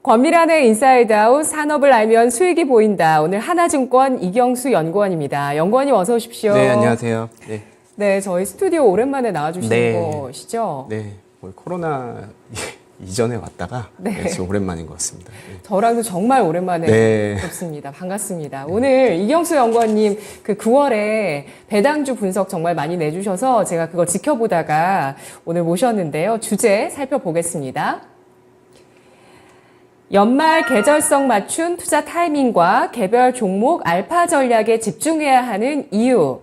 권미란의 인사이드 아웃 산업을 알면 수익이 보인다. 오늘 하나증권 이경수 연구원입니다. 연구원님 어서 오십시오. 네, 안녕하세요. 네, 네, 저희 스튜디오 오랜만에 나와주시는 것이죠? 네, 코로나 이전에 왔다가 네, 지금 오랜만인 것 같습니다. 네. 저랑도 정말 오랜만에 뵙습니다. 반갑습니다. 오늘 이경수 연구원님 그 9월에 배당주 분석 정말 많이 내주셔서 제가 그거 지켜보다가 오늘 모셨는데요. 주제 살펴보겠습니다. 연말 계절성 맞춘 투자 타이밍과 개별 종목 알파 전략에 집중해야 하는 이유.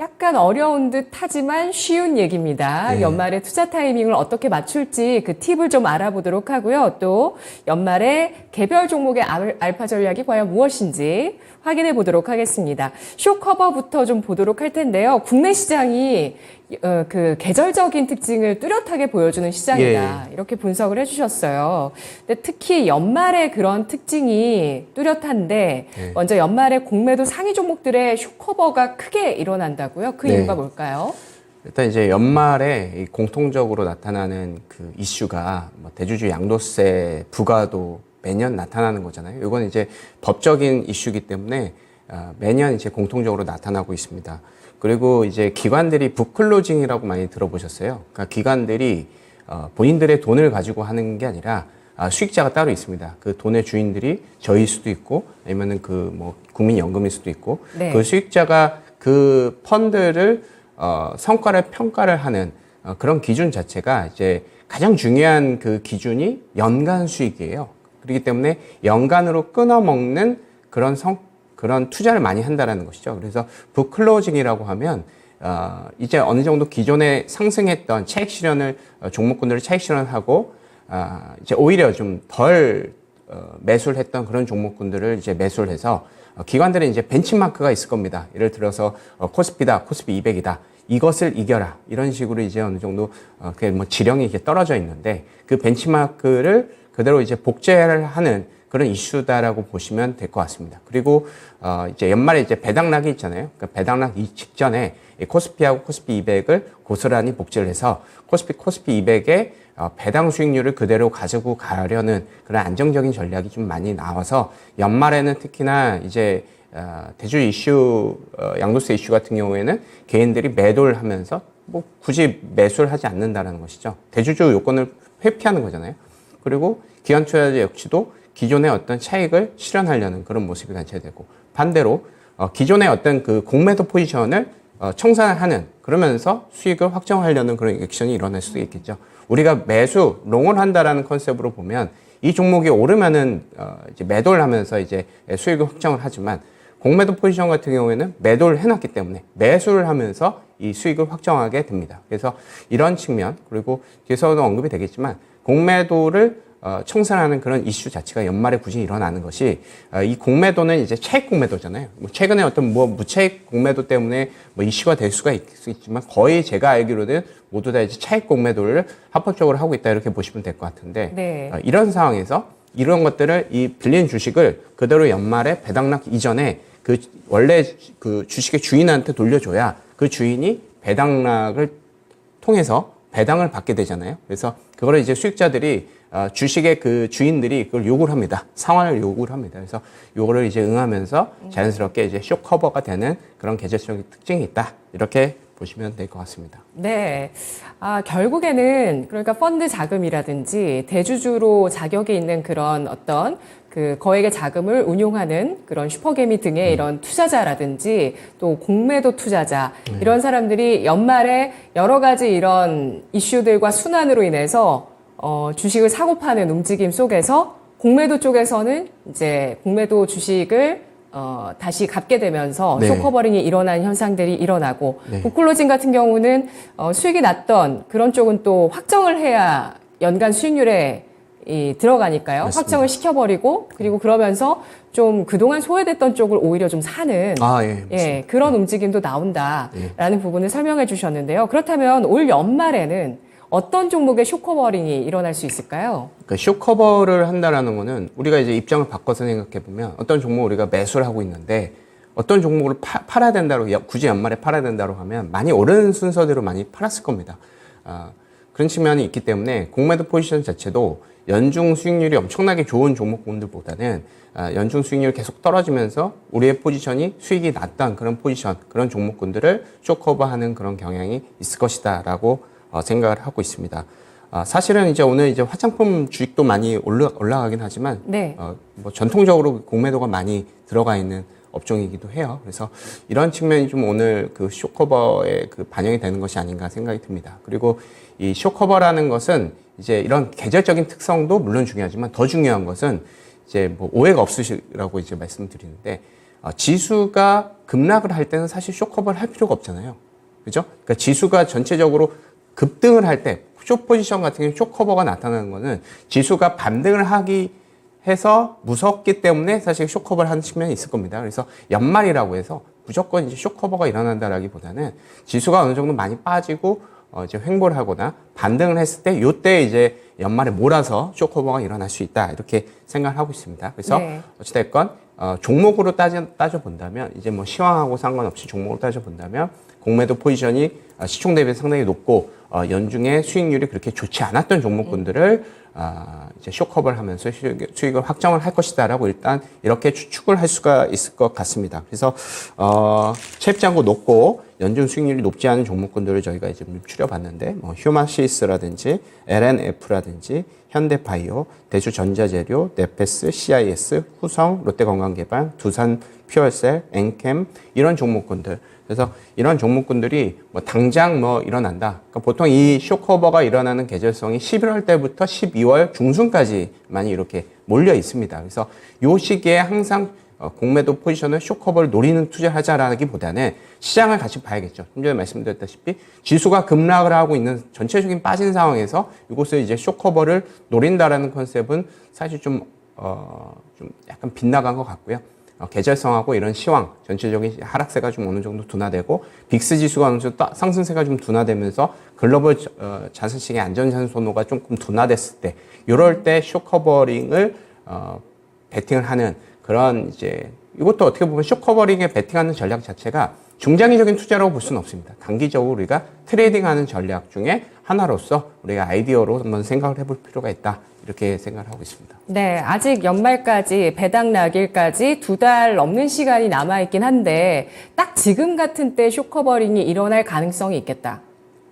약간 어려운 듯 하지만 쉬운 얘기입니다. 네. 연말에 투자 타이밍을 어떻게 맞출지 그 팁을 좀 알아보도록 하고요. 또 연말에 개별 종목의 알파 전략이 과연 무엇인지 확인해 보도록 하겠습니다. 쇼커버부터 좀 보도록 할 텐데요. 국내 시장이 그 계절적인 특징을 뚜렷하게 보여주는 시장이다. 이렇게 분석을 해주셨어요. 근데 특히 연말에 그런 특징이 뚜렷한데 먼저 연말에 공매도 상위 종목들의 쇼커버가 크게 일어난다고요? 그 이유가 뭘까요? 일단 이제 연말에 공통적으로 나타나는 그 이슈가 뭐 대주주 양도세 부과도 매년 나타나는 거잖아요. 이건 이제 법적인 이슈이기 때문에 매년 이제 공통적으로 나타나고 있습니다. 그리고 이제 기관들이 북클로징이라고 많이 들어보셨어요. 그러니까 기관들이 본인들의 돈을 가지고 하는 게 아니라 수익자가 따로 있습니다. 그 돈의 주인들이 저희일 수도 있고 아니면은 그 뭐 국민연금일 수도 있고 그 수익자가 그 펀드를 성과를 평가를 하는 그런 기준 자체가 이제 가장 중요한 그 기준이 연간 수익이에요. 그렇기 때문에 연간으로 끊어먹는 그런 투자를 많이 한다라는 것이죠. 그래서 북클로징이라고 하면 이제 어느 정도 기존에 상승했던 차익 실현을 종목군들을 차익 실현하고 이제 오히려 좀 덜 매수를 했던 그런 종목군들을 이제 매수를 해서 기관들은 이제 벤치마크가 있을 겁니다. 예를 들어서 코스피다, 코스피 200이다. 이것을 이겨라. 이런 식으로 이제 어느 정도 그 뭐 지령이 이렇게 떨어져 있는데 그 벤치마크를 그대로 이제 복제를 하는 그런 이슈다라고 보시면 될 것 같습니다. 그리고 이제 연말에 이제 배당락이 있잖아요. 그러니까 배당락 직전에 코스피하고 코스피 200을 고스란히 복제를 해서 코스피 200의 배당 수익률을 그대로 가지고 가려는 그런 안정적인 전략이 좀 많이 나와서 연말에는 특히나 이제 대주 이슈, 양도세 이슈 같은 경우에는 개인들이 매도를 하면서 뭐 굳이 매수를 하지 않는다는 것이죠. 대주주 요건을 회피하는 거잖아요. 그리고 기관 투자자 역시도 기존의 어떤 차익을 실현하려는 그런 모습이 관찰되고 반대로 기존의 어떤 그 공매도 포지션을 청산하는 그러면서 수익을 확정하려는 그런 액션이 일어날 수도 있겠죠. 우리가 매수, 롱을 한다라는 컨셉으로 보면 이 종목이 오르면은 이제 매도를 하면서 이제 수익을 확정을 하지만 공매도 포지션 같은 경우에는 매도를 해놨기 때문에 매수를 하면서 이 수익을 확정하게 됩니다. 그래서 이런 측면 그리고 뒤에서도 언급이 되겠지만 공매도를 청산하는 그런 이슈 자체가 연말에 굳이 일어나는 것이 이 공매도는 이제 차익 공매도잖아요. 뭐 최근에 어떤 뭐 무차익 공매도 때문에 뭐 이슈가 될 수가 있지만 거의 제가 알기로는 모두 다 이제 차익 공매도를 합법적으로 하고 있다 이렇게 보시면 될 것 같은데 이런 상황에서 이런 것들을 이 빌린 주식을 그대로 연말에 배당락 이전에 그 원래 그 주식의 주인한테 돌려줘야 그 주인이 배당락을 통해서 배당을 받게 되잖아요. 그래서 그거를 이제 수익자들이 주식의 그 주인들이 그걸 요구를 합니다. 상환을 요구를 합니다. 그래서 요거를 이제 응하면서 자연스럽게 이제 쇼커버가 되는 그런 계절적인 특징이 있다. 이렇게 보시면 될 것 같습니다. 네. 결국에는 그러니까 펀드 자금이라든지 대주주로 자격이 있는 그런 어떤 그 거액의 자금을 운용하는 그런 슈퍼개미 등의 이런 투자자라든지 또 공매도 투자자 이런 사람들이 연말에 여러 가지 이런 이슈들과 순환으로 인해서 주식을 사고 파는 움직임 속에서 공매도 쪽에서는 이제 공매도 주식을 다시 갚게 되면서 쇼커버링이 일어나는 현상들이 일어나고 북클로징 같은 경우는 수익이 났던 그런 쪽은 또 확정을 해야 연간 수익률에 들어가니까요. 맞습니다. 확정을 시켜버리고 그리고 그러면서 좀 그동안 소외됐던 쪽을 오히려 좀 사는 그런 움직임도 나온다라는 부분을 설명해 주셨는데요. 그렇다면 올 연말에는 어떤 종목의 쇼커버링이 일어날 수 있을까요? 그러니까 쇼커버를 한다라는 거는 우리가 이제 입장을 바꿔서 생각해 보면 어떤 종목을 우리가 매수를 하고 있는데 어떤 종목을 팔아야 된다고 굳이 연말에 팔아야 된다고 하면 많이 오른 순서대로 많이 팔았을 겁니다. 그런 측면이 있기 때문에 공매도 포지션 자체도 연중 수익률이 엄청나게 좋은 종목군들보다는 연중 수익률이 계속 떨어지면서 우리의 포지션이 수익이 낮던 그런 포지션, 그런 종목군들을 쇼커버하는 그런 경향이 있을 것이다라고 생각을 하고 있습니다. 사실은 이제 오늘 이제 화장품 주식도 많이 올라가긴 하지만 네. 뭐 전통적으로 공매도가 많이 들어가 있는 업종이기도 해요. 그래서 이런 측면이 좀 오늘 그 쇼커버에 그 반영이 되는 것이 아닌가 생각이 듭니다. 그리고 이 쇼커버라는 것은 이제 이런 계절적인 특성도 물론 중요하지만 더 중요한 것은 이제 뭐 오해가 없으시라고 이제 말씀드리는데 지수가 급락을 할 때는 사실 쇼커버를 할 필요가 없잖아요. 그죠? 그러니까 지수가 전체적으로 급등을 할 때 숏 포지션 같은 경우 쇼커버가 나타나는 거는 지수가 반등을 하기 해서 무섭기 때문에 사실 쇼커버를 하는 측면이 있을 겁니다. 그래서 연말이라고 해서 무조건 이제 쇼커버가 일어난다라기보다는 지수가 어느 정도 많이 빠지고 이제 횡보를 하거나 반등을 했을 때 요때 이제 연말에 몰아서 쇼커버가 일어날 수 있다 이렇게 생각을 하고 있습니다. 그래서 네. 어찌됐건 종목으로 따져 본다면 이제 뭐 시황하고 상관없이 종목으로 따져 본다면 공매도 포지션이 시총 대비 상당히 높고 연중에 수익률이 그렇게 좋지 않았던 종목군들을 이제 쇼커버를 하면서 수익을 확정을 할 것이다라고 일단 이렇게 추측을 할 수가 있을 것 같습니다. 그래서 체입장고 높고 연중 수익률이 높지 않은 종목군들을 저희가 이제 추려봤는데 뭐 휴마시스라든지 LNF라든지 현대바이오, 대주전자재료, 네페스, CIS, 후성, 롯데건강개발, 두산 퓨어셀, 엔캠 이런 종목군들. 그래서 이런 종목군들이 뭐 당장 뭐 일어난다. 그러니까 보통 이 쇼커버가 일어나는 계절성이 11월 때부터 12월 중순까지 많이 이렇게 몰려 있습니다. 그래서 이 시기에 항상 공매도 포지션을 쇼커버를 노리는 투자를 하자라기보다는 시장을 같이 봐야겠죠. 좀 전에 말씀드렸다시피 지수가 급락을 하고 있는 전체적인 빠진 상황에서 이곳을 이제 쇼커버를 노린다라는 컨셉은 사실 좀 약간 빗나간 것 같고요. 계절성하고 이런 시황, 전체적인 하락세가 좀 어느 정도 둔화되고 빅스 지수가 어느 정도 상승세가 좀 둔화되면서 글로벌 자산 시장의 안전자산 선호가 조금 둔화됐을 때 이럴 때 쇼커버링을 베팅을 하는 그런 이제 이것도 어떻게 보면 쇼커버링에 베팅하는 전략 자체가 중장기적인 투자라고 볼 수는 없습니다. 단기적으로 우리가 트레이딩하는 전략 중에 하나로서 우리가 아이디어로 한번 생각을 해볼 필요가 있다. 이렇게 생각을 하고 있습니다. 네, 아직 연말까지 배당 나길까지 2달 넘는 시간이 남아있긴 한데 딱 지금 같은 때 쇼커버링이 일어날 가능성이 있겠다.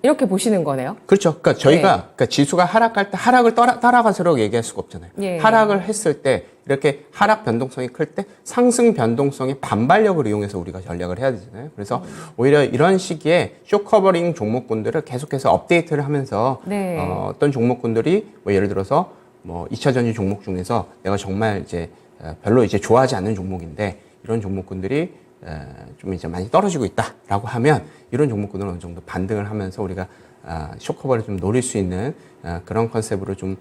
이렇게 보시는 거네요. 그렇죠. 그러니까 저희가 네. 그러니까 지수가 하락할 때 하락을 따라가서라고 얘기할 수가 없잖아요. 예. 하락을 했을 때 이렇게 하락 변동성이 클 때 상승 변동성의 반발력을 이용해서 우리가 전략을 해야 되잖아요. 그래서 오히려 이런 시기에 쇼커버링 종목군들을 계속해서 업데이트를 하면서 네. 어떤 종목군들이 뭐 예를 들어서 뭐 2차 전지 종목 중에서 내가 정말 이제 별로 이제 좋아하지 않는 종목인데 이런 종목군들이 좀 이제 많이 떨어지고 있다라고 하면 이런 종목군들은 어느 정도 반등을 하면서 우리가 쇼커버를 좀 노릴 수 있는 그런 컨셉으로 좀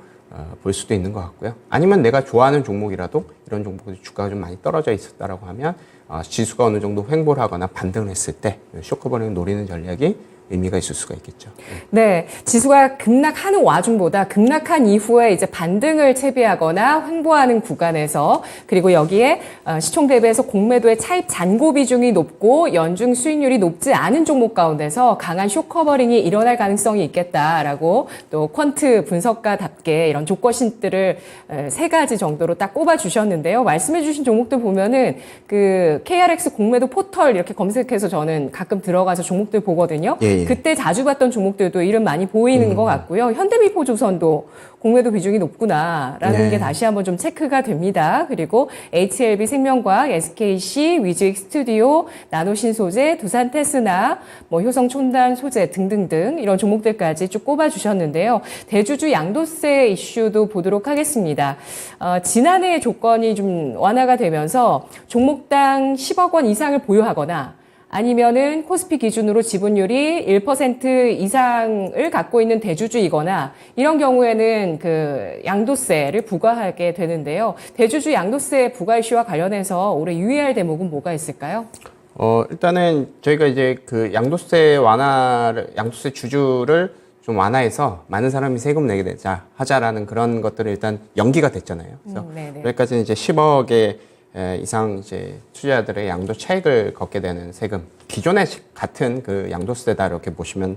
볼 수도 있는 것 같고요. 아니면 내가 좋아하는 종목이라도 이런 종목들 주가가 좀 많이 떨어져 있었다라고 하면 지수가 어느 정도 횡보를 하거나 반등을 했을 때 쇼커버링을 노리는 전략이 의미가 있을 수가 있겠죠. 네, 지수가 급락하는 와중보다 급락한 이후에 이제 반등을 채비하거나 횡보하는 구간에서 그리고 여기에 시총 대비해서 공매도의 차입 잔고 비중이 높고 연중 수익률이 높지 않은 종목 가운데서 강한 쇼커버링이 일어날 가능성이 있겠다라고 또 퀀트 분석가답게 이런 조건신들을 3가지 정도로 딱 꼽아 주셨는데요. 말씀해 주신 종목들 보면은 그 KRX 공매도 포털 이렇게 검색해서 저는 가끔 들어가서 종목들 보거든요. 예. 그때 자주 봤던 종목들도 이름 많이 보이는 것 같고요. 현대미포조선도 공매도 비중이 높구나라는 네. 게 다시 한번 좀 체크가 됩니다. 그리고 HLB 생명과학, SKC, 위즈익 스튜디오, 나노신소재, 두산테스나, 뭐 효성촌단 소재 등등등 이런 종목들까지 쭉 꼽아주셨는데요. 대주주 양도세 이슈도 보도록 하겠습니다. 지난해 조건이 좀 완화가 되면서 종목당 10억 원 이상을 보유하거나 아니면은 코스피 기준으로 지분율이 1% 이상을 갖고 있는 대주주이거나 이런 경우에는 그 양도세를 부과하게 되는데요. 대주주 양도세 부과 이슈와 관련해서 올해 유의할 대목은 뭐가 있을까요? 일단은 저희가 이제 그 양도세 주주를 좀 완화해서 많은 사람이 세금 내게 되자 하자라는 그런 것들을 일단 연기가 됐잖아요. 그래서 여기까지는 이제 10억의 이상 이제 투자자들의 양도 차익을 걷게 되는 세금 기존의 같은 그 양도세다 이렇게 보시면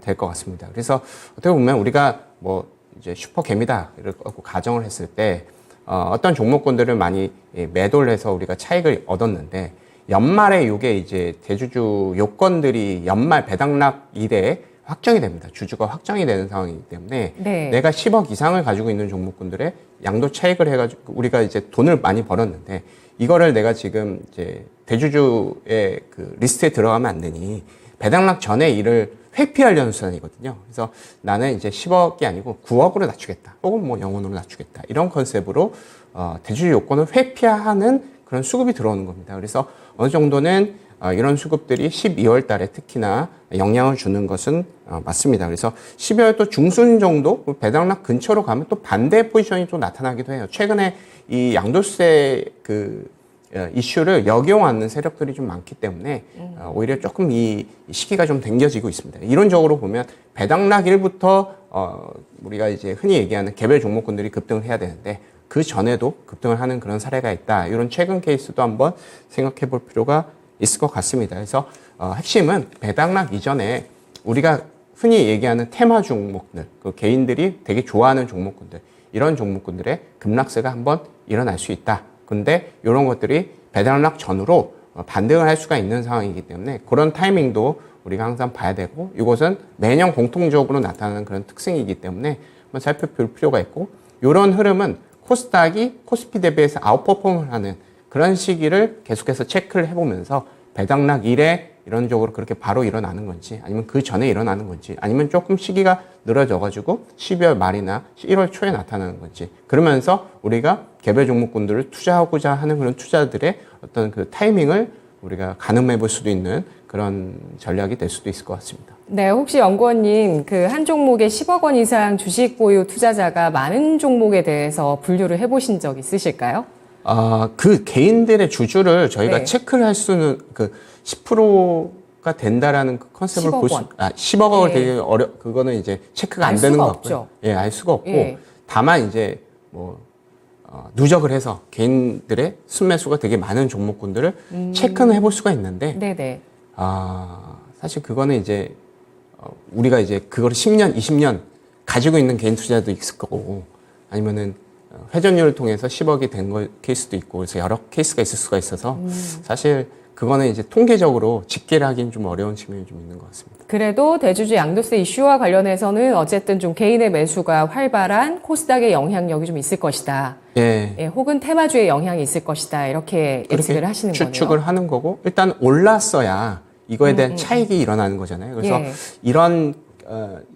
될 것 같습니다. 그래서 어떻게 보면 우리가 뭐 이제 슈퍼개미다 이렇게 가정을 했을 때 어떤 종목군들을 많이 매도를 해서 우리가 차익을 얻었는데 연말에 이게 이제 대주주 요건들이 연말 배당락 이래에 확정이 됩니다. 주주가 확정이 되는 상황이기 때문에 네. 내가 10억 이상을 가지고 있는 종목군들의 양도 차익을 해가지고 우리가 이제 돈을 많이 벌었는데 이거를 내가 지금 이제 대주주의 그 리스트에 들어가면 안 되니 배당락 전에 이를 회피하려는 수단이거든요. 그래서 나는 이제 10억이 아니고 9억으로 낮추겠다. 혹은 뭐 영원으로 낮추겠다. 이런 컨셉으로 대주주 요건을 회피하는 그런 수급이 들어오는 겁니다. 그래서 어느 정도는 이런 수급들이 12월 달에 특히나 영향을 주는 것은 맞습니다. 그래서 12월 또 중순 정도 배당락 근처로 가면 또 반대 포지션이 또 나타나기도 해요. 최근에 이 양도세 그 이슈를 역용하는 세력들이 좀 많기 때문에 오히려 조금 이 시기가 좀 당겨지고 있습니다. 이론적으로 보면 배당락일부터 우리가 이제 흔히 얘기하는 개별 종목군들이 급등을 해야 되는데 그 전에도 급등을 하는 그런 사례가 있다. 이런 최근 케이스도 한번 생각해 볼 필요가 있을 것 같습니다. 그래서 핵심은 배당락 이전에 우리가 흔히 얘기하는 테마 종목들, 그 개인들이 되게 좋아하는 종목군들, 이런 종목군들의 급락세가 한번 일어날 수 있다. 근데 이런 것들이 배당락 전후로 반등을 할 수가 있는 상황이기 때문에 그런 타이밍도 우리가 항상 봐야 되고 이것은 매년 공통적으로 나타나는 그런 특징이기 때문에 한번 살펴볼 필요가 있고 이런 흐름은 코스닥이 코스피 대비해서 아웃퍼폼을 하는 그런 시기를 계속해서 체크를 해보면서 배당락 이래 이론적으로 그렇게 바로 일어나는 건지 아니면 그 전에 일어나는 건지 아니면 조금 시기가 늘어져가지고 12월 말이나 1월 초에 나타나는 건지 그러면서 우리가 개별 종목군들을 투자하고자 하는 그런 투자들의 어떤 그 타이밍을 우리가 가늠해 볼 수도 있는 그런 전략이 될 수도 있을 것 같습니다. 네, 혹시 연구원님 그 한 종목에 10억 원 이상 주식 보유 투자자가 많은 종목에 대해서 분류를 해보신 적 있으실까요? 그 개인들의 주주를 저희가 네. 체크를 할 수는 그 10%가 된다라는 그 컨셉을 10억 볼 수, 원. 10억 원을 네. 되게 그거는 이제 체크가 안 알 되는 수가 것 같고요. 없죠. 예, 알 수가 없고. 예. 다만 이제 뭐, 누적을 해서 개인들의 순매수가 되게 많은 종목군들을 체크는 해볼 수가 있는데, 네네. 사실 그거는 이제, 우리가 이제 그거를 10년, 20년 가지고 있는 개인 투자도 있을 거고, 아니면은 회전율을 통해서 10억이 된 케이스도 있고 그래서 여러 케이스가 있을 수가 있어서 사실 그거는 이제 통계적으로 집계를 하기는 좀 어려운 측면이 좀 있는 것 같습니다. 그래도 대주주 양도세 이슈와 관련해서는 어쨌든 좀 개인의 매수가 활발한 코스닥의 영향력이 좀 있을 것이다. 예. 예, 혹은 테마주의 영향이 있을 것이다. 이렇게 예측을 하시는 거네요. 추측을 하는 거고 일단 올랐어야 이거에 대한 차익이 일어나는 거잖아요. 그래서 예. 이런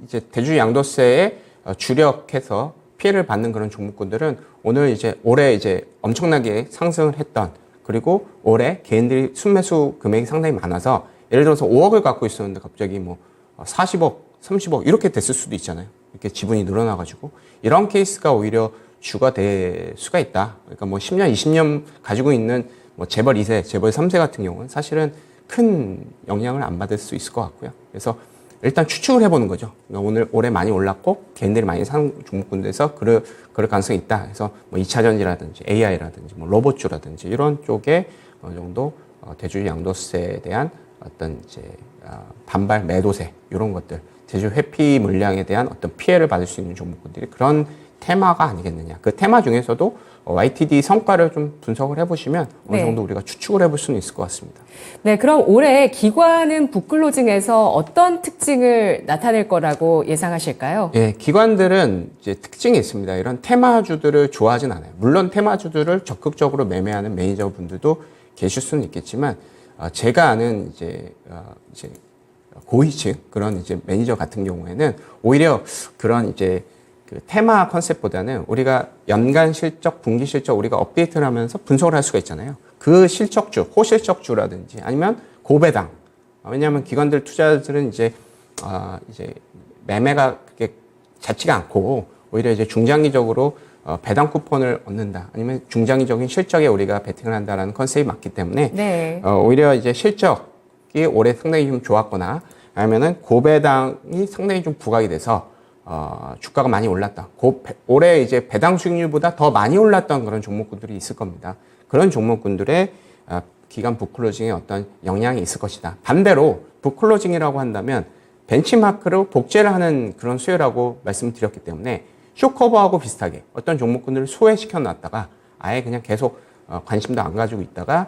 이제 대주주 양도세에 주력해서 피해를 받는 그런 종목군들은 오늘 이제 올해 이제 엄청나게 상승을 했던 그리고 올해 개인들이 순매수 금액이 상당히 많아서 예를 들어서 5억을 갖고 있었는데 갑자기 뭐 40억, 30억 이렇게 됐을 수도 있잖아요. 이렇게 지분이 늘어나가지고 이런 케이스가 오히려 주가 될 수가 있다. 그러니까 뭐 10년, 20년 가지고 있는 뭐 재벌 2세, 재벌 3세 같은 경우는 사실은 큰 영향을 안 받을 수 있을 것 같고요. 그래서 일단 추측을 해보는 거죠. 그러니까 올해 많이 올랐고, 개인들이 많이 산 종목군들에서 그럴 가능성이 있다. 그래서 뭐 2차전지라든지 AI라든지 뭐 로봇주라든지 이런 쪽에 어느 정도 대주주 양도세에 대한 어떤 이제 반발 매도세 이런 것들, 대주주 회피 물량에 대한 어떤 피해를 받을 수 있는 종목군들이 그런 테마가 아니겠느냐. 그 테마 중에서도 YTD 성과를 좀 분석을 해보시면 어느 네. 정도 우리가 추측을 해볼 수는 있을 것 같습니다. 네, 그럼 올해 기관은 북클로징에서 어떤 특징을 나타낼 거라고 예상하실까요? 예, 기관들은 이제 특징이 있습니다. 이런 테마주들을 좋아하진 않아요. 물론 테마주들을 적극적으로 매매하는 매니저분들도 계실 수는 있겠지만, 제가 아는 이제 고위층 그런 이제 매니저 같은 경우에는 오히려 그런 이제 그 테마 컨셉보다는 우리가 연간 실적, 분기 실적 우리가 업데이트를 하면서 분석을 할 수가 있잖아요. 그 실적주, 호실적주라든지 아니면 고배당. 왜냐하면 기관들 투자자들은 이제 매매가 그렇게 잦지가 않고 오히려 이제 중장기적으로 배당 쿠폰을 얻는다. 아니면 중장기적인 실적에 우리가 베팅을 한다라는 컨셉이 맞기 때문에 네. 오히려 이제 실적이 올해 상당히 좀 좋았거나 아니면은 고배당이 상당히 좀 부각이 돼서 주가가 많이 올랐다. 올해 이제 배당 수익률보다 더 많이 올랐던 그런 종목군들이 있을 겁니다. 그런 종목군들의 기간 북클로징에 어떤 영향이 있을 것이다. 반대로 북클로징이라고 한다면 벤치마크로 복제를 하는 그런 수요라고 말씀을 드렸기 때문에 쇼커버하고 비슷하게 어떤 종목군들을 소외시켜 놨다가 아예 그냥 계속 관심도 안 가지고 있다가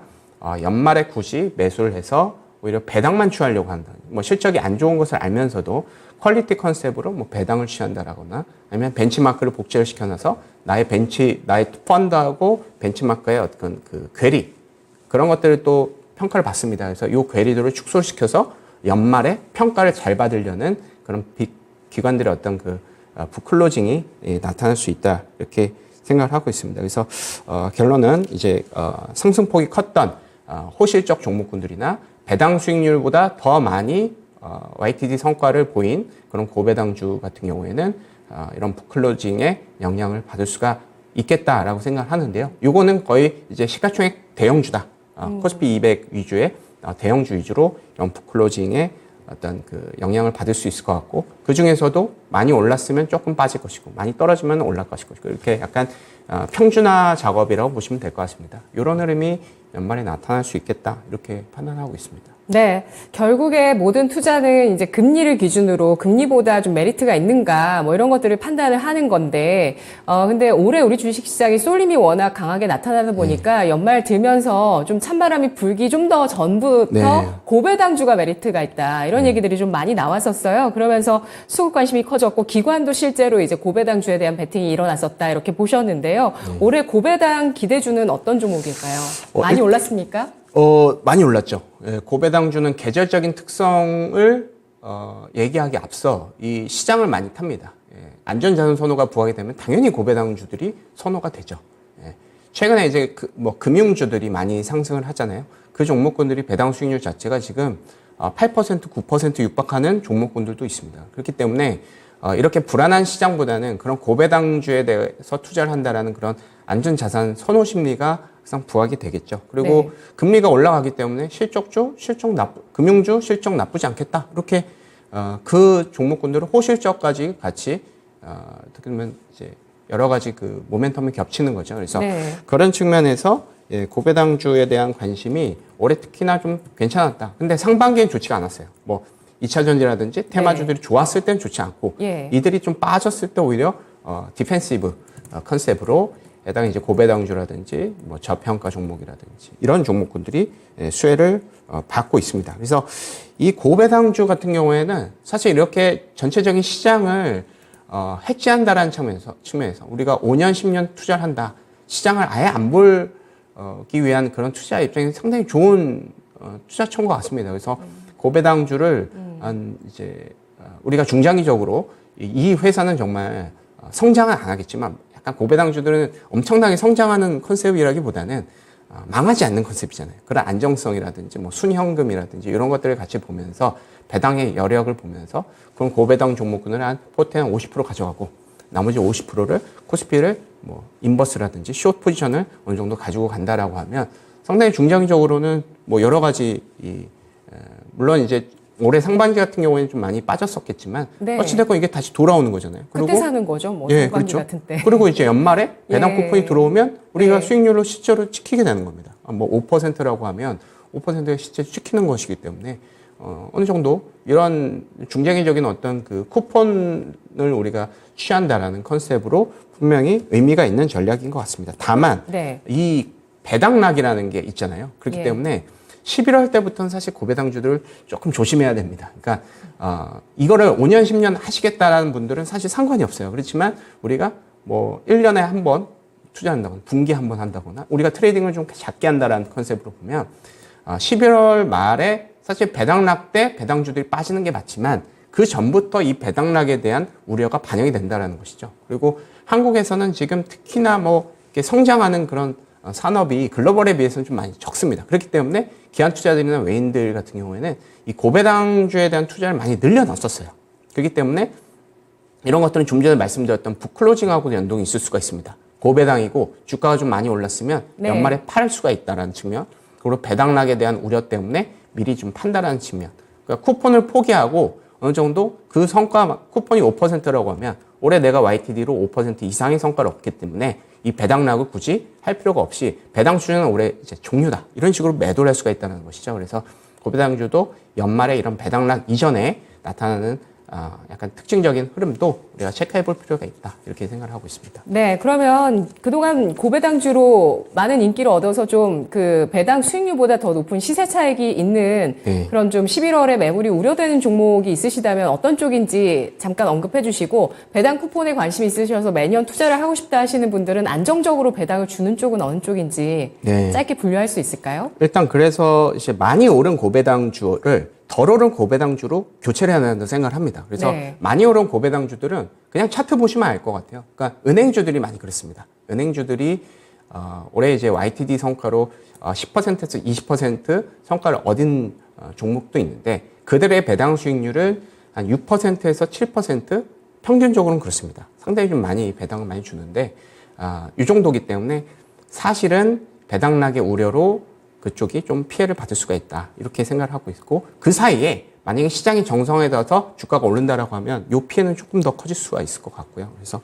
연말에 굳이 매수를 해서 오히려 배당만 취하려고 한다. 뭐 실적이 안 좋은 것을 알면서도 퀄리티 컨셉으로 뭐 배당을 취한다라거나 아니면 벤치마크를 복제를 시켜놔서 나의 펀드하고 벤치마크의 어떤 그 괴리 그런 것들을 또 평가를 받습니다. 그래서 이 괴리들을 축소시켜서 연말에 평가를 잘 받으려는 그런 기관들의 어떤 그 부클로징이 나타날 수 있다 이렇게 생각을 하고 있습니다. 그래서 결론은 이제 상승폭이 컸던 호실적 종목군들이나 배당 수익률보다 더 많이 YTD 성과를 보인 그런 고배당주 같은 경우에는 이런 부클로징의 영향을 받을 수가 있겠다라고 생각을 하는데요. 요거는 거의 이제 시가총액 대형주다. 코스피 200 위주의 대형주 위주로 이런 부클로징의 어떤 그 영향을 받을 수 있을 것 같고 그 중에서도 많이 올랐으면 조금 빠질 것이고 많이 떨어지면 올라갈 것이고 이렇게 약간 평준화 작업이라고 보시면 될 것 같습니다. 이런 흐름이 연말에 나타날 수 있겠다 이렇게 판단하고 있습니다. 네. 결국에 모든 투자는 이제 금리를 기준으로 금리보다 좀 메리트가 있는가 뭐 이런 것들을 판단을 하는 건데, 근데 올해 우리 주식 시장이 쏠림이 워낙 강하게 나타나다 보니까 연말 들면서 좀 찬바람이 불기 좀 더 전부터 고배당주가 메리트가 있다. 이런 얘기들이 좀 많이 나왔었어요. 그러면서 수급 관심이 커졌고 기관도 실제로 이제 고배당주에 대한 베팅이 일어났었다. 이렇게 보셨는데요. 올해 고배당 기대주는 어떤 종목일까요? 많이 올랐습니까? 많이 올랐죠. 고배당주는 계절적인 특성을 얘기하기 앞서 이 시장을 많이 탑니다. 안전자산 선호가 부각이 되면 당연히 고배당주들이 선호가 되죠. 최근에 이제 금융주들이 많이 상승을 하잖아요. 그 종목군들이 배당 수익률 자체가 지금 8%, 9% 육박하는 종목군들도 있습니다. 그렇기 때문에 이렇게 불안한 시장보다는 그런 고배당주에 대해서 투자를 한다라는 그런 안전자산 선호 심리가 항상 부각이 되겠죠. 그리고 금리가 올라가기 때문에 금융주 실적 나쁘지 않겠다. 이렇게 그 종목군들은 호실적까지 같이 어떻게 보면 이제 여러 가지 그 모멘텀이 겹치는 거죠. 그래서 그런 측면에서 고배당주에 대한 관심이 올해 특히나 좀 괜찮았다. 근데 상반기엔 좋지가 않았어요. 뭐 2차전지라든지 테마주들이 좋았을 땐 좋지 않고 이들이 좀 빠졌을 때 오히려 디펜시브 컨셉으로 해당 이제 고배당주라든지 뭐 저평가 종목이라든지 이런 종목군들이 수혜를 받고 있습니다. 그래서 이 고배당주 같은 경우에는 사실 이렇게 전체적인 시장을 해지한다라는 측면에서 우리가 5년, 10년 투자를 한다. 시장을 아예 안 보기 위한 그런 투자 입장에서 상당히 좋은 투자처인 것 같습니다. 그래서 고배당주를 이제 우리가 중장기적으로 이 회사는 정말 성장은 안 하겠지만 약간 고배당주들은 엄청나게 성장하는 컨셉이라기보다는 망하지 않는 컨셉이잖아요. 그런 안정성이라든지 뭐 순현금이라든지 이런 것들을 같이 보면서 배당의 여력을 보면서 그런 고배당 종목군을 한 포트에 한 50% 가져가고 나머지 50%를 코스피를 뭐 인버스라든지 숏 포지션을 어느 정도 가지고 간다라고 하면 상당히 중장기적으로는 뭐 여러 가지 물론 이제 올해 상반기 같은 경우에는 좀 많이 빠졌었겠지만 어찌됐건 이게 다시 돌아오는 거잖아요. 그리고 그때 사는 거죠. 뭐 상반기 그렇죠. 같은 때. 그리고 이제 연말에 배당 쿠폰이 들어오면 우리가 수익률을 실제로 지키게 되는 겁니다. 뭐 5%라고 하면 5%가 실제 지키는 것이기 때문에 어느 정도 이런 중장기적인 어떤 그 쿠폰을 우리가 취한다라는 컨셉으로 분명히 의미가 있는 전략인 것 같습니다. 다만 이 배당락이라는 게 있잖아요. 그렇기 때문에 11월 때부터는 사실 고배당주들을 조금 조심해야 됩니다. 그러니까 이거를 5년, 10년 하시겠다라는 분들은 사실 상관이 없어요. 그렇지만 우리가 뭐 1년에 한 번 투자한다거나 분기 한 번 한다거나 우리가 트레이딩을 좀 작게 한다라는 컨셉으로 보면 11월 말에 사실 배당락 때 배당주들이 빠지는 게 맞지만 그 전부터 이 배당락에 대한 우려가 반영이 된다라는 것이죠. 그리고 한국에서는 지금 특히나 뭐 이렇게 성장하는 그런 산업이 글로벌에 비해서는 좀 많이 적습니다. 그렇기 때문에 기관 투자들이나 외인들 같은 경우에는 이 고배당주에 대한 투자를 많이 늘려놨었어요. 그렇기 때문에 이런 것들은 좀 전에 말씀드렸던 북클로징하고도 연동이 있을 수가 있습니다. 고배당이고 주가가 좀 많이 올랐으면 연말에 팔 수가 있다라는 측면, 그리고 배당락에 대한 우려 때문에 미리 좀 판다라는 측면. 그러니까 쿠폰을 포기하고 어느 정도 그 성과, 쿠폰이 5%라고 하면 올해 내가 YTD로 5% 이상의 성과를 얻기 때문에 이 배당락을 굳이 할 필요가 없이 배당 수준은 올해 이제 종료다. 이런 식으로 매도를 할 수가 있다는 것이죠. 그래서 고배당주도 연말에 이런 배당락 이전에 나타나는 약간 특징적인 흐름도 우리가 체크해 볼 필요가 있다. 이렇게 생각을 하고 있습니다. 네, 그러면 그동안 고배당주로 많은 인기를 얻어서 좀 그 배당 수익률보다 더 높은 시세 차익이 있는 네. 그런 좀 11월에 매물이 우려되는 종목이 있으시다면 어떤 쪽인지 잠깐 언급해 주시고, 배당 쿠폰에 관심이 있으셔서 매년 투자를 하고 싶다 하시는 분들은 안정적으로 배당을 주는 쪽은 어느 쪽인지 네. 짧게 분류할 수 있을까요? 일단 그래서 이제 많이 오른 고배당주를 덜 오른 고배당주로 교체를 해야 된다고 생각을 합니다. 그래서 네. 많이 오른 고배당주들은 그냥 차트 보시면 알 것 같아요. 그러니까 은행주들이 많이 그렇습니다. 은행주들이 올해 이제 YTD 성과로 10%에서 20% 성과를 얻은 종목도 있는데, 그들의 배당 수익률은 한 6%에서 7% 평균적으로는 그렇습니다. 상당히 좀 많이 배당을 많이 주는데, 이 정도기 때문에 사실은 배당락의 우려로 그쪽이 좀 피해를 받을 수가 있다. 이렇게 생각을 하고 있고, 그 사이에 만약에 시장이 정상화돼서 주가가 오른다라고 하면 이 피해는 조금 더 커질 수가 있을 것 같고요. 그래서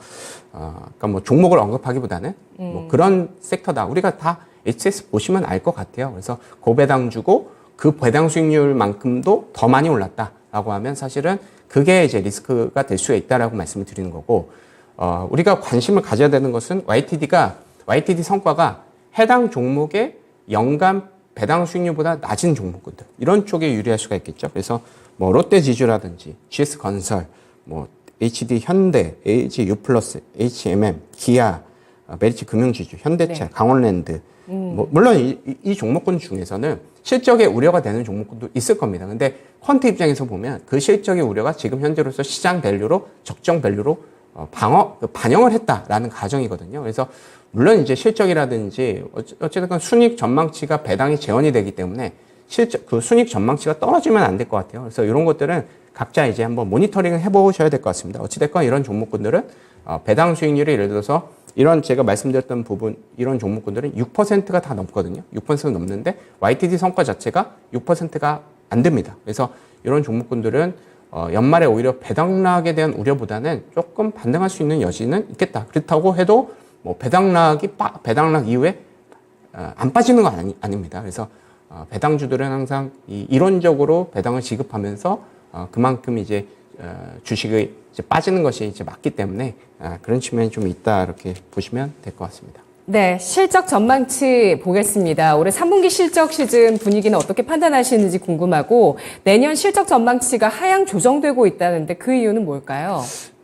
그러니까 뭐 종목을 언급하기보다는 뭐 그런 섹터다. 우리가 다 HTS 보시면 알 것 같아요. 그래서 고배당 주고 그 배당 수익률만큼도 더 많이 올랐다라고 하면 사실은 그게 이제 리스크가 될 수가 있다라고 말씀을 드리는 거고, 우리가 관심을 가져야 되는 것은 YTD 성과가 해당 종목의 연간 배당 수익률보다 낮은 종목군들, 이런 쪽에 유리할 수가 있겠죠. 그래서 뭐 롯데지주라든지 GS건설, 뭐 HD 현대, AG 유플러스, HMM, 기아, 메리츠 금융지주, 현대차, 네. 강원랜드, 뭐 물론 이 종목군 중에서는 실적에 우려가 되는 종목군도 있을 겁니다. 근데 퀀트 입장에서 보면 그 실적의 우려가 지금 현재로서 시장 밸류로, 적정 밸류로 반영을 했다라는 가정이거든요. 그래서 물론 이제 실적이라든지 어쨌든 순익 전망치가 배당이 재현이 되기 때문에 그 순익 전망치가 떨어지면 안 될 것 같아요. 그래서 이런 것들은 각자 이제 한번 모니터링을 해보셔야 될 것 같습니다. 어찌됐건 이런 종목군들은 배당 수익률이 예를 들어서 이런 제가 말씀드렸던 부분, 이런 종목군들은 6%가 다 넘거든요. 6% 넘는데 YTD 성과 자체가 6%가 안 됩니다. 그래서 이런 종목군들은 연말에 오히려 배당락에 대한 우려보다는 조금 반등할 수 있는 여지는 있겠다. 그렇다고 해도 뭐 배당락 이후에 안 빠지는 건 아닙니다. 그래서 배당주들은 항상 이론적으로 배당을 지급하면서 그만큼 이제 주식이 이제 빠지는 것이 이제 맞기 때문에 그런 측면이 좀 있다, 이렇게 보시면 될 것 같습니다. 네, 실적 전망치 보겠습니다. 올해 3분기 실적 시즌 분위기는 어떻게 판단하시는지 궁금하고, 내년 실적 전망치가 하향 조정되고 있다는데 그 이유는 뭘까요?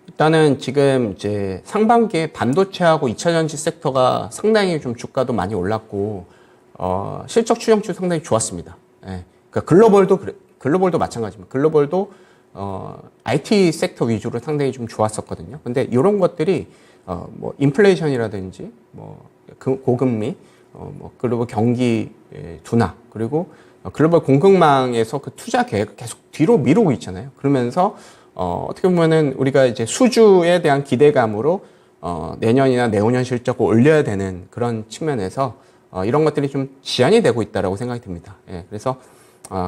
일단은 지금 이제 상반기에 반도체하고 2차전지 섹터가 상당히 좀 주가도 많이 올랐고, 실적 추정치 상당히 좋았습니다. 예. 그러니까 글로벌도 마찬가지입니다. 글로벌도 IT 섹터 위주로 상당히 좀 좋았었거든요. 근데 이런 것들이 뭐 인플레이션이라든지 뭐 고금리, 뭐 글로벌 경기 둔화, 그리고 글로벌 공급망에서 그 투자 계획을 계속 뒤로 미루고 있잖아요. 그러면서 어떻게 보면은 우리가 이제 수주에 대한 기대감으로 내년이나 내후년 실적을 올려야 되는 그런 측면에서 이런 것들이 좀 지연이 되고 있다라고 생각이 듭니다. 예, 그래서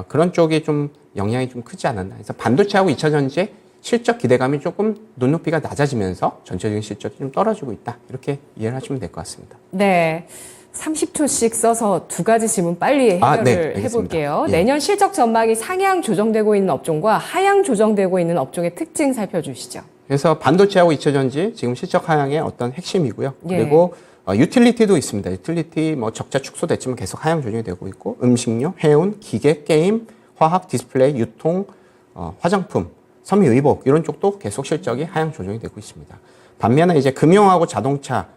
그런 쪽이 좀 영향이 좀 크지 않았나. 그래서 반도체하고 2차전지의 실적 기대감이 조금 눈높이가 낮아지면서 전체적인 실적이 좀 떨어지고 있다. 이렇게 이해를 하시면 될 것 같습니다. 네. 30초씩 써서 두 가지 질문 빨리 해결을 네, 해볼게요. 예. 내년 실적 전망이 상향 조정되고 있는 업종과 하향 조정되고 있는 업종의 특징 살펴주시죠. 그래서 반도체하고 2차전지 지금 실적 하향의 어떤 핵심이고요. 예. 그리고 유틸리티도 있습니다. 유틸리티 뭐 적자 축소됐지만 계속 하향 조정이 되고 있고, 음식료, 해운, 기계, 게임, 화학, 디스플레이, 유통, 화장품, 섬유 의복, 이런 쪽도 계속 실적이 하향 조정이 되고 있습니다. 반면에 이제 금융하고 자동차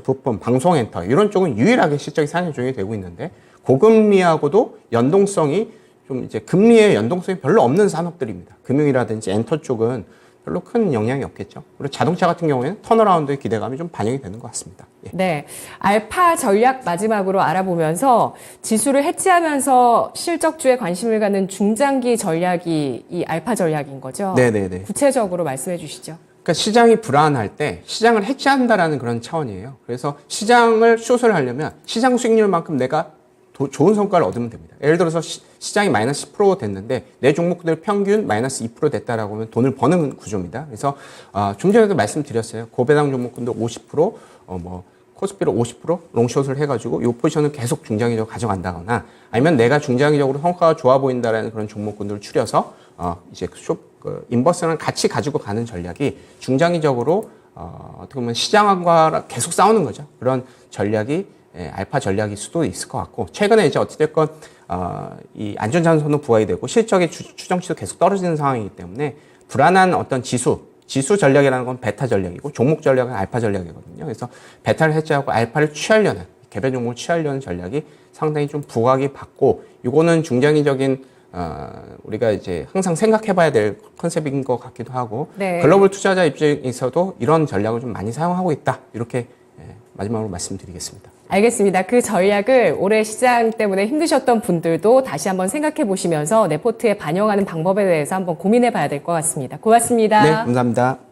부품, 방송 엔터, 이런 쪽은 유일하게 실적이 상향 조정이 되고 있는데, 고금리하고도 연동성이 좀 이제 금리의 연동성이 별로 없는 산업들입니다. 금융이라든지 엔터 쪽은 별로 큰 영향이 없겠죠. 그리고 자동차 같은 경우에는 턴어라운드의 기대감이 좀 반영이 되는 것 같습니다. 예. 네. 알파 전략 마지막으로 알아보면서 지수를 해치하면서 실적주에 관심을 갖는 중장기 전략이 이 알파 전략인 거죠? 네네네. 구체적으로 말씀해 주시죠. 그러니까 시장이 불안할 때 시장을 해치한다라는 그런 차원이에요. 그래서 시장을 숏을 하려면 시장 수익률만큼 내가 좋은 성과를 얻으면 됩니다. 예를 들어서 시장이 마이너스 10% 됐는데 내 종목들 평균 마이너스 2% 됐다라고 하면 돈을 버는 구조입니다. 그래서 좀 전에도 말씀드렸어요. 고배당 종목군도 50%, 뭐 코스피로 50% 롱숏을 해가지고 이 포지션을 계속 중장기적으로 가져간다거나, 아니면 내가 중장기적으로 성과가 좋아 보인다라는 그런 종목군들을 추려서 이제 그 인버스랑 같이 가지고 가는 전략이 중장기적으로 어떻게 보면 시장과 계속 싸우는 거죠. 그런 전략이 알파 전략일 수도 있을 것 같고, 최근에 이제 어찌됐건 이 안전자산도 부각이 되고 실적의 추정치도 계속 떨어지는 상황이기 때문에 불안한 어떤 지수 전략이라는 건 베타 전략이고 종목 전략은 알파 전략이거든요. 그래서 베타를 해제하고 알파를 취하려는, 개별 종목을 취하려는 전략이 상당히 좀 부각이 받고, 이거는 중장기적인 우리가 이제 항상 생각해봐야 될 컨셉인 것 같기도 하고, 네. 글로벌 투자자 입장에서도 이런 전략을 좀 많이 사용하고 있다, 이렇게 마지막으로 말씀드리겠습니다. 알겠습니다. 그 전략을 올해 시장 때문에 힘드셨던 분들도 다시 한번 생각해 보시면서 내 포트에 반영하는 방법에 대해서 한번 고민해 봐야 될 것 같습니다. 고맙습니다. 네, 감사합니다.